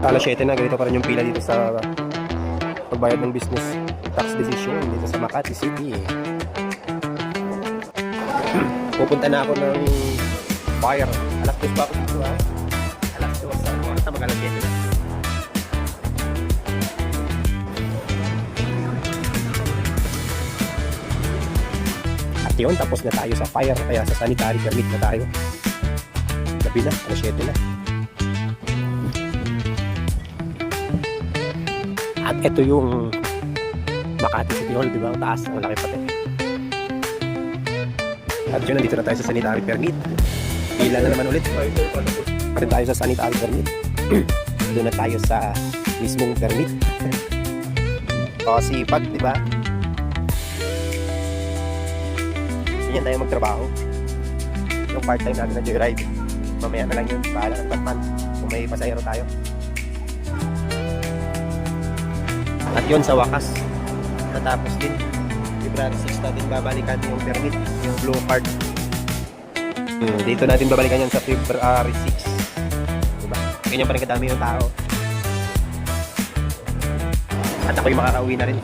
Alas 7 na, ganito pa rin yung pila dito sa pagbayad ng business tax decision dito sa Makati City. Pupunta na ako ng fire. Alas 2 pa ako dito ha. Alas 2 sa oras na mag-alas 7 na. At yun, tapos na tayo sa fire. Kaya sa sanitary permit na tayo. Gabi na, alas 7 na. At ito yung Makati City Hall, di ba? Ang taas, ang laki pati. At yun, nandito na tayo sa sanitary permit. Pila na naman ulit. Pati tayo sa sanitary permit. Doon na tayo sa mismong permit. O, sipag, di ba? Ganyan tayo magtrabaho. Yung part-time natin na joyride. Mamaya na lang yun. Bahala ng Batman. Kung may pasahero tayo. At yun sa wakas, natapos din. February 6 natin babalikan yung permit, yung blue card. Dito natin babalikan yan sa February 6. Diba? Ganyan pa rin kadami yung tao. At ako'y makakauwi na rin.